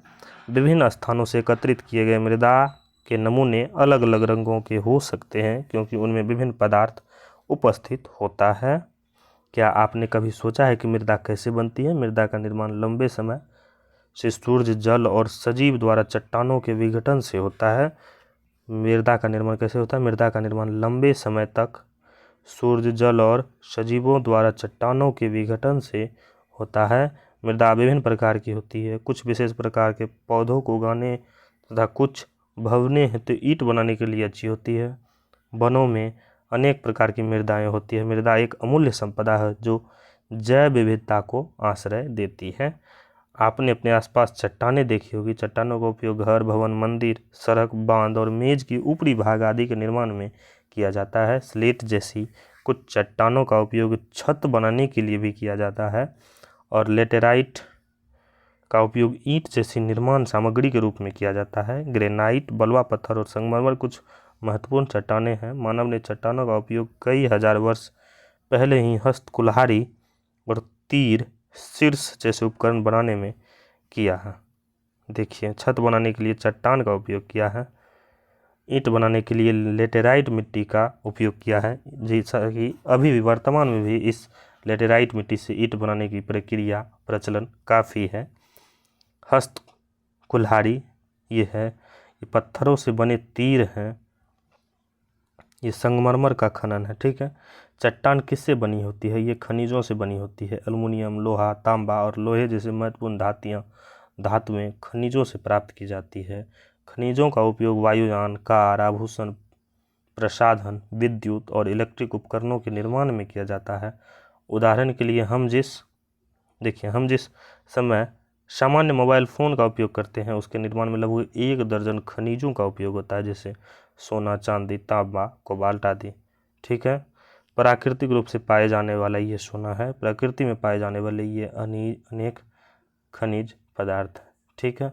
विभिन्न स्थानों से एकत्रित किए गए मृदा के नमूने अलग अलग रंगों के हो सकते हैं क्योंकि उनमें विभिन्न पदार्थ उपस्थित होता है। क्या आपने कभी सोचा है कि मृदा कैसे बनती है? मृदा का निर्माण लंबे समय से सूर्य, जल और सजीव द्वारा चट्टानों के विघटन से होता है। मृदा का निर्माण कैसे होता है? मृदा का निर्माण लंबे समय तक सूर्य, जल और सजीवों द्वारा चट्टानों के विघटन से होता है। मृदा विभिन्न प्रकार की होती है। कुछ विशेष प्रकार के पौधों को उगाने तथा कुछ भवनें हेतु ईंट बनाने के लिए अच्छी होती है। वनों में अनेक प्रकार की मृदाएं होती है। मृदा एक अमूल्य संपदा है जो जैव विविधता को आश्रय देती है। आपने अपने आसपास चट्टानें देखी होगी। चट्टानों का उपयोग घर, भवन, मंदिर, सड़क, बांध और मेज की ऊपरी भाग आदि के निर्माण में किया जाता है। स्लेट जैसी कुछ चट्टानों का उपयोग छत बनाने के लिए भी किया जाता है और लेटेराइट का उपयोग ईंट जैसी निर्माण सामग्री के रूप में किया जाता है। ग्रेनाइट, बलुआ पत्थर और संगमरमर कुछ महत्वपूर्ण चट्टानें हैं। मानव ने चट्टानों का उपयोग कई हजार वर्ष पहले ही हस्त, कुल्हाड़ी और तीर, शीर्ष जैसे उपकरण बनाने में किया है। देखिए, छत बनाने के लिए चट्टान का उपयोग किया है। ईंट बनाने के लिए लेटेराइट मिट्टी का उपयोग किया है। जैसा कि अभी भी वर्तमान में भी इस लेटेराइट मिट्टी से ईंट बनाने की प्रक्रिया प्रचलन काफ़ी है। हस्त कुल्हाड़ी ये है, ये पत्थरों से बने तीर हैं, ये संगमरमर का खनन है। ठीक है। चट्टान किससे बनी होती है? ये खनिजों से बनी होती है। एल्युमिनियम, लोहा, तांबा और लोहे जैसे महत्वपूर्ण धातुएं खनिजों से प्राप्त की जाती है। खनिजों का उपयोग वायुयान, कार, आभूषण, प्रसाधन, विद्युत और इलेक्ट्रिक उपकरणों के निर्माण में किया जाता है। उदाहरण के लिए हम जिस समय सामान्य मोबाइल फ़ोन का उपयोग करते हैं उसके निर्माण में लगभग 1 दर्जन खनिजों का उपयोग होता है जैसे सोना, चांदी, तांबा, कोबाल्ट आदि। ठीक है। प्राकृतिक रूप से पाए जाने वाला ये सोना है। प्रकृति में पाए जाने वाले ये अनेक खनिज पदार्थ है। ठीक है।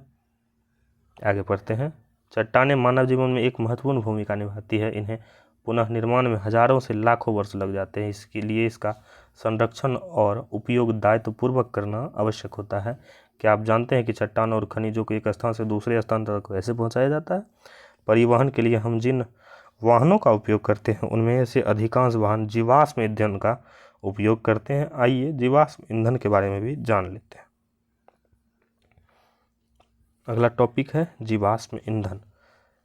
आगे पढ़ते हैं। चट्टानें मानव जीवन में एक महत्वपूर्ण भूमिका निभाती है। इन्हें पुनः निर्माण में हजारों से लाखों वर्ष लग जाते हैं। इसके लिए इसका संरक्षण और उपयोग दायित्वपूर्वक करना आवश्यक होता है। क्या आप जानते हैं कि चट्टान और खनिजों को एक स्थान से दूसरे स्थान तक कैसे पहुंचाया जाता है? परिवहन के लिए हम जिन वाहनों का उपयोग करते हैं उनमें से अधिकांश वाहन जीवाश्म ईंधन का उपयोग करते हैं। आइए जीवाश्म ईंधन के बारे में भी जान लेते हैं। अगला टॉपिक है जीवाश्म ईंधन।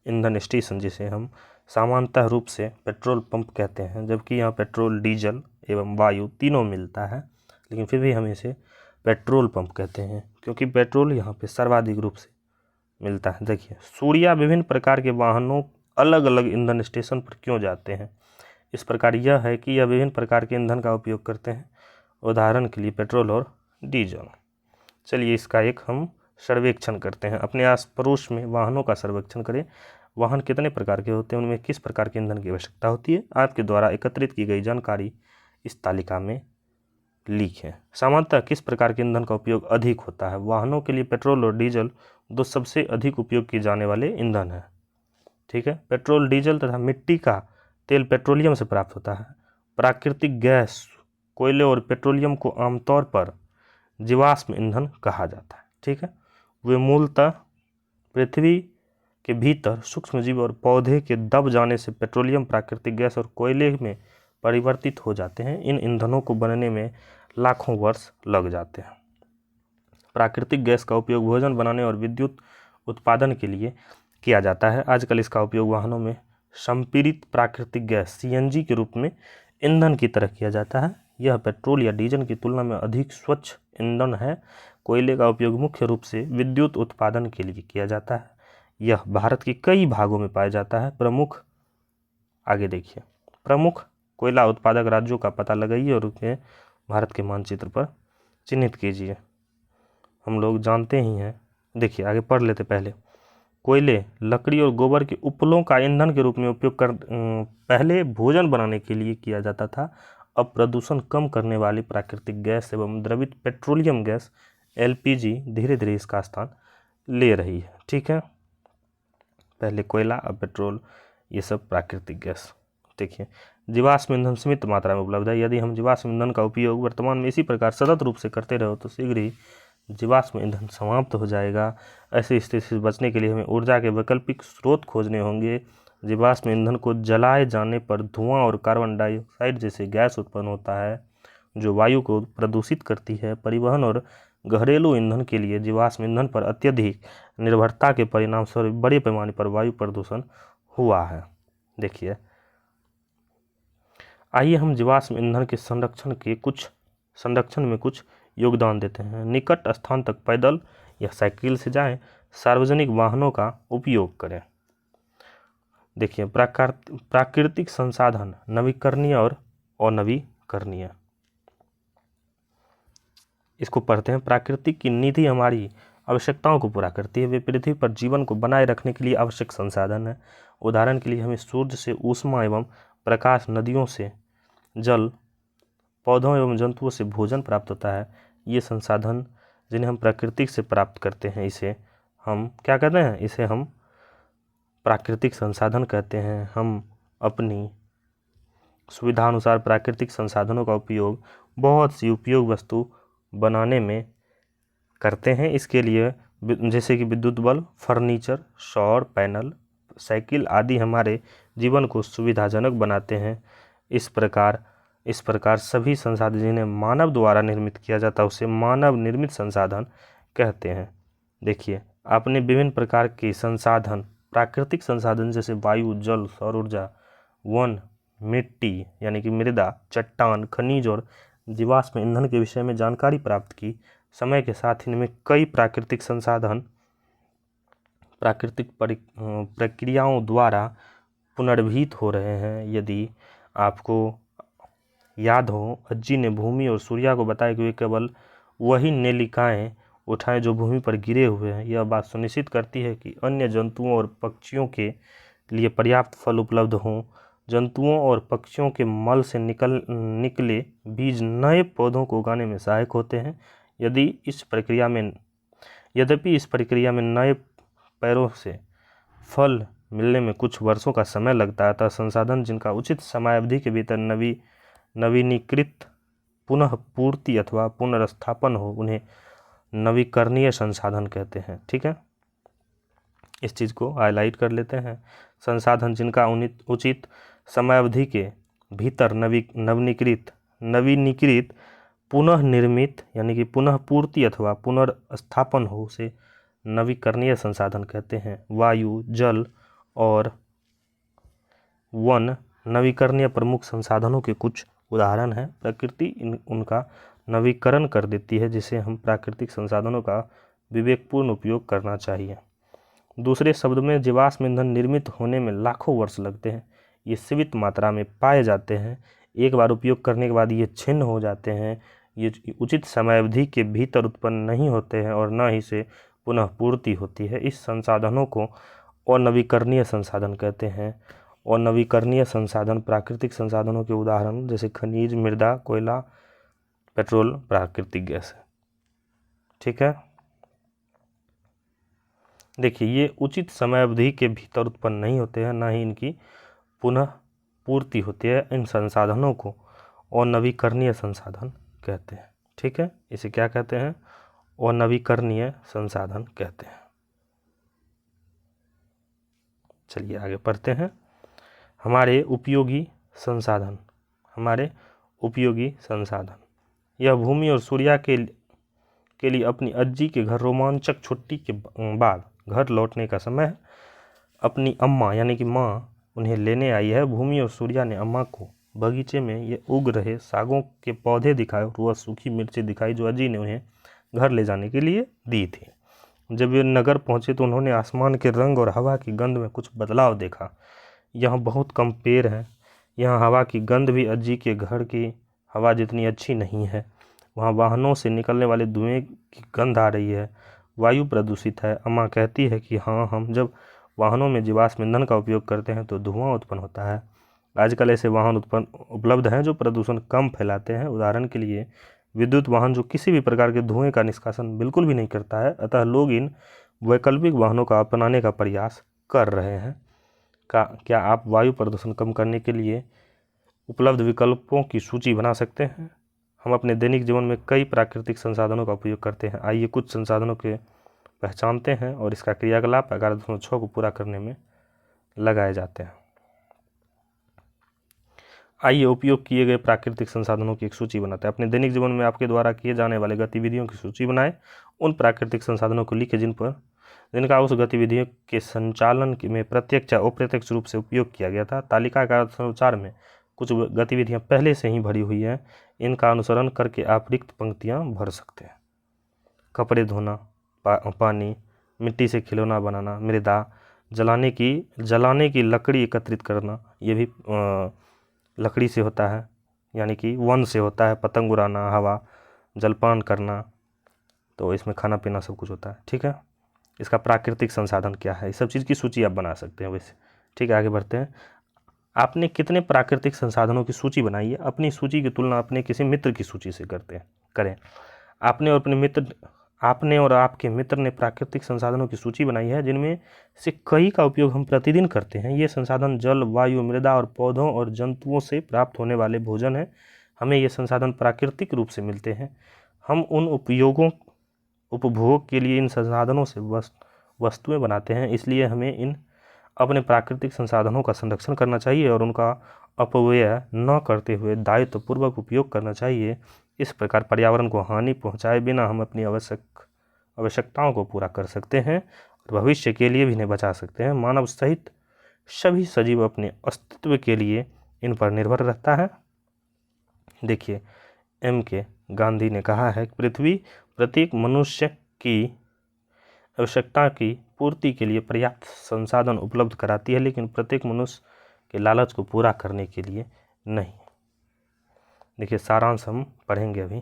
ईंधन स्टेशन जिसे हम सामान्यतः रूप से पेट्रोल पंप कहते हैं, जबकि यहाँ पेट्रोल, डीजल एवं वायु तीनों मिलता है, लेकिन फिर भी हम इसे पेट्रोल पंप कहते हैं क्योंकि पेट्रोल यहाँ पे सर्वाधिक रूप से मिलता है। देखिए, सूर्या विभिन्न प्रकार के वाहनों अलग अलग ईंधन स्टेशन पर क्यों जाते हैं? इस प्रकार यह है कि यह विभिन्न प्रकार के ईंधन का उपयोग करते हैं, उदाहरण के लिए पेट्रोल और डीजल। चलिए इसका एक हम सर्वेक्षण करते हैं। अपने आस पड़ोस में वाहनों का सर्वेक्षण करें। वाहन कितने प्रकार के होते हैं, उनमें किस प्रकार के ईंधन की आवश्यकता होती है, आपके द्वारा एकत्रित की गई जानकारी इस तालिका में लिखें। सामान्यतः किस प्रकार के ईंधन का उपयोग अधिक होता है? वाहनों के लिए पेट्रोल और डीजल दो सबसे अधिक उपयोग किए जाने वाले ईंधन हैं। ठीक है, पेट्रोल, डीजल तथा मिट्टी का तेल पेट्रोलियम से प्राप्त होता है। प्राकृतिक गैस, कोयले और पेट्रोलियम को आमतौर पर जीवाश्म ईंधन कहा जाता है। ठीक है, वे मूलतः पृथ्वी के भीतर सूक्ष्मजीव और पौधे के दब जाने से पेट्रोलियम, प्राकृतिक गैस और कोयले में परिवर्तित हो जाते हैं। इन ईंधनों को बनने में लाखों वर्ष लग जाते हैं। प्राकृतिक गैस का उपयोग भोजन बनाने और विद्युत उत्पादन के लिए किया जाता है। आजकल इसका उपयोग वाहनों में संपीड़ित प्राकृतिक गैस सीएनजी के रूप में ईंधन की तरह किया जाता है। यह पेट्रोल या डीजल की तुलना में अधिक स्वच्छ ईंधन है। कोयले का उपयोग मुख्य रूप से विद्युत उत्पादन के लिए किया जाता है। यह भारत के कई भागों में पाया जाता है। आगे देखिए, प्रमुख कोयला उत्पादक राज्यों का पता लगाइए और उन्हें भारत के मानचित्र पर चिन्हित कीजिए। हम लोग जानते ही हैं। देखिए आगे पढ़ लेते। पहले कोयले, लकड़ी और गोबर के उपलों का ईंधन के रूप में उपयोग पहले भोजन बनाने के लिए किया जाता था। अब प्रदूषण कम करने वाली प्राकृतिक गैस एवं द्रवित पेट्रोलियम गैस एलपीजी धीरे धीरे इसका स्थान ले रही है। ठीक है, पहले कोयला, अब पेट्रोल, ये सब प्राकृतिक गैस। देखिए, जीवाश्म ईंधन सीमित मात्रा में उपलब्ध है। यदि हम जीवाश्म ईंधन का उपयोग वर्तमान में इसी प्रकार सतत रूप से करते रहो तो शीघ्र ही जीवाश्म ईंधन समाप्त हो जाएगा। ऐसी स्थिति से बचने के लिए हमें ऊर्जा के वैकल्पिक स्रोत खोजने होंगे। जीवाश्म ईंधन को जलाए जाने पर धुआं और कार्बन डाइऑक्साइड जैसे गैस उत्पन्न होता है जो वायु को प्रदूषित करती है। परिवहन और घरेलू ईंधन के लिए जीवाश्म ईंधन पर अत्यधिक निर्भरता के परिणामस्वरूप बड़े पैमाने पर वायु प्रदूषण हुआ है। देखिए, आइए हम जीवाश्म ईंधन के संरक्षण में कुछ योगदान देते हैं। निकट स्थान तक पैदल या साइकिल से जाएं। सार्वजनिक वाहनों का उपयोग करें। देखिए, प्राकृतिक संसाधन नवीकरणीय और अनवीकरणीय, इसको पढ़ते हैं। प्राकृतिक की निधि हमारी आवश्यकताओं को पूरा करती है। वे पृथ्वी पर जीवन को बनाए रखने के लिए आवश्यक संसाधन है। उदाहरण के लिए हमें सूर्य से ऊष्मा एवं प्रकाश, नदियों से जल, पौधों एवं जंतुओं से भोजन प्राप्त होता है। ये संसाधन जिन्हें हम प्रकृति से प्राप्त करते हैं, इसे हम क्या कहते हैं? इसे हम प्राकृतिक संसाधन कहते हैं। हम अपनी सुविधानुसार प्राकृतिक संसाधनों का उपयोग बहुत सी उपयोग वस्तु बनाने में करते हैं। इसके लिए जैसे कि विद्युत बल्ब, फर्नीचर, सौर पैनल, साइकिल आदि हमारे जीवन को सुविधाजनक बनाते हैं। इस प्रकार सभी संसाधन जिन्हें मानव द्वारा निर्मित किया जाता है उसे मानव निर्मित संसाधन कहते हैं। देखिए, आपने विभिन्न प्रकार के संसाधन, प्राकृतिक संसाधन जैसे वायु, जल, सौर ऊर्जा, वन, मिट्टी यानी कि मृदा, चट्टान, खनिज और जीवाश्म ईंधन के विषय में जानकारी प्राप्त की। समय के साथ इनमें कई प्राकृतिक संसाधन प्राकृतिक प्रक्रियाओं द्वारा पुनर्जीवित हो रहे हैं। यदि आपको याद हो, अज्जी ने भूमि और सूर्या को बताया कि वे केवल वही नेलिकाएं उठाएं जो भूमि पर गिरे हुए हैं। यह बात सुनिश्चित करती है कि अन्य जंतुओं और पक्षियों के लिए पर्याप्त फल उपलब्ध हों। जंतुओं और पक्षियों के मल से निकले बीज नए पौधों को उगाने में सहायक होते हैं। यद्यपि इस प्रक्रिया में नए पैरों से फल मिलने में कुछ वर्षों का समय लगता है, तथा संसाधन जिनका उचित समयावधि के भीतर नवीनीकृत, पुनः पूर्ति अथवा पुनर्स्थापन हो, उन्हें नवीकरणीय संसाधन कहते हैं। ठीक है, इस चीज़ को हाईलाइट कर लेते हैं। संसाधन जिनका उचित समयावधि के भीतर नवीनीकृत, पुनः निर्मित यानी कि पुनः पूर्ति अथवा पुनर्स्थापन हो, उसे नवीकरणीय संसाधन कहते हैं। वायु, जल और वन नवीकरणीय प्रमुख संसाधनों के कुछ उदाहरण हैं। प्रकृति उनका नवीकरण कर देती है, जिसे हम प्राकृतिक संसाधनों का विवेकपूर्ण उपयोग करना चाहिए। दूसरे शब्द में जीवाश्म ईंधन निर्मित होने में लाखों वर्ष लगते हैं। ये सीमित मात्रा में पाए जाते हैं, एक बार उपयोग करने के बाद ये छिन्न हो जाते हैं, ये उचित समयावधि के भीतर उत्पन्न नहीं होते हैं और न ही से पुनः पूर्ति होती है। इस संसाधनों को अनवीकरणीय संसाधन कहते हैं। अनवीकरणीय संसाधन प्राकृतिक संसाधनों के उदाहरण जैसे खनिज, मृदा, कोयला, पेट्रोल, प्राकृतिक गैस है। ठीक है, देखिए ये उचित समयावधि के भीतर उत्पन्न नहीं होते हैं, ना ही इनकी पुनः पूर्ति होती है। इन संसाधनों को अनवीकरणीय संसाधन कहते हैं। ठीक है, इसे क्या कहते हैं? अनवीकरणीय संसाधन कहते हैं। चलिए आगे पढ़ते हैं। हमारे उपयोगी संसाधन, हमारे उपयोगी संसाधन, यह भूमि और सूर्य के लिए अपनी अज्जी के घर रोमांचक छुट्टी के बाद घर लौटने का समय है। अपनी अम्मा यानी कि माँ उन्हें लेने आई है। भूमि और सूर्या ने अम्मा को बगीचे में ये उग रहे सागों के पौधे दिखाए और वह सूखी मिर्चें दिखाई जो अज्जी ने उन्हें घर ले जाने के लिए दी थी। जब वे नगर पहुँचे तो उन्होंने आसमान के रंग और हवा की गंध में कुछ बदलाव देखा। यहाँ बहुत कम पेड़ हैं, यहाँ हवा की गंध भी अज्जी के घर की हवा जितनी अच्छी नहीं है। वहाँ वाहनों से निकलने वाले धुएं की गंध आ रही है, वायु प्रदूषित है। अम्मा कहती है कि हाँ, हम जब वाहनों में जीवाश्म ईंधन का उपयोग करते हैं तो धुआं उत्पन्न होता है। आजकल ऐसे वाहन उपलब्ध हैं जो प्रदूषण कम फैलाते हैं। उदाहरण के लिए विद्युत वाहन जो किसी भी प्रकार के धुएं का निष्कासन बिल्कुल भी नहीं करता है। अतः लोग इन वैकल्पिक वाहनों का अपनाने का प्रयास कर रहे हैं। क्या आप वायु प्रदूषण कम करने के लिए उपलब्ध विकल्पों की सूची बना सकते हैं? हम अपने दैनिक जीवन में कई प्राकृतिक संसाधनों का उपयोग करते हैं। आइए कुछ संसाधनों के पहचानते हैं और इसका क्रियाकलाप 11.6 को पूरा करने में लगाए जाते हैं। आइए उपयोग किए गए प्राकृतिक संसाधनों की एक सूची बनाते हैं। अपने दैनिक जीवन में आपके द्वारा किए जाने वाले गतिविधियों की सूची बनाएं। उन प्राकृतिक संसाधनों को लिखें जिनका उस गतिविधियों के संचालन में प्रत्यक्ष या अप्रत्यक्ष रूप से उपयोग किया गया था। तालिका का अनुसार में कुछ गतिविधियां पहले से ही भरी हुई हैं, इनका अनुसरण करके आप रिक्त पंक्तियां भर सकते हैं। कपड़े धोना, पानी, मिट्टी से खिलौना बनाना, मृदा, जलाने की लकड़ी एकत्रित करना, ये भी लकड़ी से होता है यानी कि वन से होता है। पतंग उड़ाना, हवा, जलपान करना, तो इसमें खाना पीना सब कुछ होता है। ठीक है, इसका प्राकृतिक संसाधन क्या है, इस सब चीज़ की सूची आप बना सकते हैं वैसे। ठीक है, आगे बढ़ते हैं। आपने कितने प्राकृतिक संसाधनों की सूची बनाई है? अपनी सूची की तुलना अपने किसी मित्र की सूची से करें। आपने और आपके मित्र ने प्राकृतिक संसाधनों की सूची बनाई है जिनमें से कई का उपयोग हम प्रतिदिन करते हैं। ये संसाधन जल, वायु, मृदा और पौधों और जंतुओं से प्राप्त होने वाले भोजन है। हमें ये संसाधन प्राकृतिक रूप से मिलते हैं। हम उन उपभोग के लिए इन संसाधनों से वस्तुएं बनाते हैं, इसलिए हमें अपने प्राकृतिक संसाधनों का संरक्षण करना चाहिए और उनका अपव्यय न करते हुए दायित्वपूर्वक उपयोग करना चाहिए। इस प्रकार पर्यावरण को हानि पहुंचाए बिना हम अपनी आवश्यकताओं को पूरा कर सकते हैं और भविष्य के लिए भी इन्हें बचा सकते हैं। मानव सहित सभी सजीव अपने अस्तित्व के लिए इन पर निर्भर रहता है। देखिए, M.K. गांधी ने कहा है कि पृथ्वी प्रत्येक मनुष्य की आवश्यकता की पूर्ति के लिए पर्याप्त संसाधन उपलब्ध कराती है, लेकिन प्रत्येक मनुष्य के लालच को पूरा करने के लिए नहीं। देखिए, सारांश हम पढ़ेंगे अभी।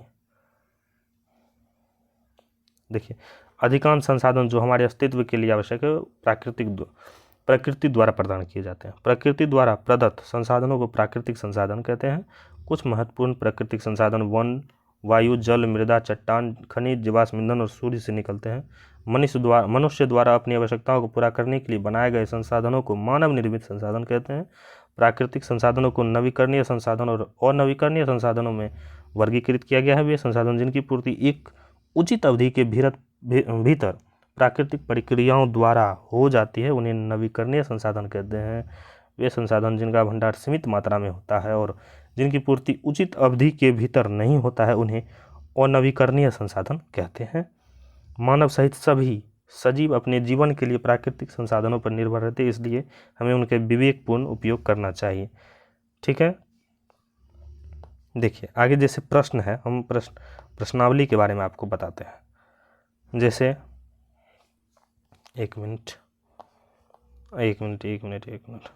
देखिए, अधिकांश संसाधन जो हमारे अस्तित्व के लिए आवश्यक है प्रकृति द्वारा प्रदान किए जाते हैं। प्रकृति द्वारा प्रदत्त संसाधनों को प्राकृतिक संसाधन कहते हैं। कुछ महत्वपूर्ण प्राकृतिक संसाधन वन, वायु, जल, मृदा, चट्टान, खनिज, जीवाश्म ईंधन और सूर्य से निकलते हैं। मनुष्य द्वारा अपनी आवश्यकताओं को पूरा करने के लिए बनाए गए संसाधनों को मानव निर्मित संसाधन कहते हैं। प्राकृतिक संसाधनों को नवीकरणीय संसाधन और अनवीकरणीय संसाधनों में वर्गीकृत किया गया है। वे संसाधन जिनकी पूर्ति एक उचित अवधि के भीतर प्राकृतिक प्रक्रियाओं द्वारा हो जाती है उन्हें नवीकरणीय संसाधन कहते हैं। वे संसाधन जिनका भंडार सीमित मात्रा में होता है और जिनकी पूर्ति उचित अवधि के भीतर नहीं होता है उन्हें अनवीकरणीय संसाधन कहते हैं। मानव सहित सभी सजीव अपने जीवन के लिए प्राकृतिक संसाधनों पर निर्भर रहते हैं, इसलिए हमें उनके विवेकपूर्ण उपयोग करना चाहिए। ठीक है, देखिए आगे जैसे प्रश्न है, हम प्रश्नावली के बारे में आपको बताते हैं। जैसे एक मिनट, एक मिनट एक मिनट एक मिनट,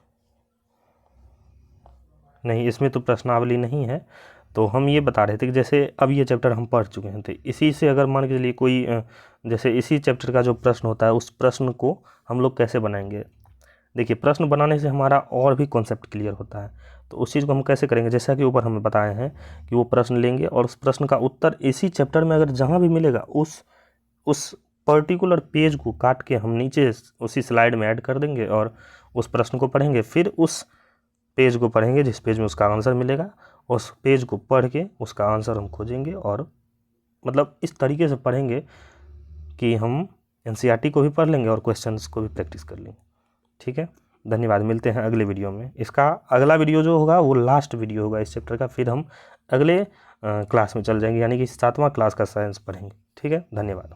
नहीं इसमें तो प्रश्नावली नहीं है। तो हम ये बता रहे थे कि जैसे अब ये चैप्टर हम पढ़ चुके हैं, तो इसी से अगर मान के चलिए कोई जैसे इसी चैप्टर का जो प्रश्न होता है उस प्रश्न को हम लोग कैसे बनाएंगे। देखिए प्रश्न बनाने से हमारा और भी कॉन्सेप्ट क्लियर होता है। तो उस चीज़ को हम कैसे करेंगे, जैसा कि ऊपर हमें बताए हैं कि वो प्रश्न लेंगे और उस प्रश्न का उत्तर इसी चैप्टर में अगर जहाँ भी मिलेगा उस पर्टिकुलर पेज को काट के हम नीचे उसी स्लाइड में ऐड कर देंगे और उस प्रश्न को पढ़ेंगे। फिर उस पेज को पढ़ेंगे जिस पेज में उसका आंसर मिलेगा, उस पेज को पढ़ के उसका आंसर हम खोजेंगे। और मतलब इस तरीके से पढ़ेंगे कि हम एनसीईआरटी को भी पढ़ लेंगे और क्वेश्चंस को भी प्रैक्टिस कर लेंगे। ठीक है, धन्यवाद। मिलते हैं अगले वीडियो में। इसका अगला वीडियो जो होगा वो लास्ट वीडियो होगा इस चैप्टर का, फिर हम अगले क्लास में चल जाएंगे, यानी कि 7वां क्लास का साइंस पढ़ेंगे। ठीक है, धन्यवाद।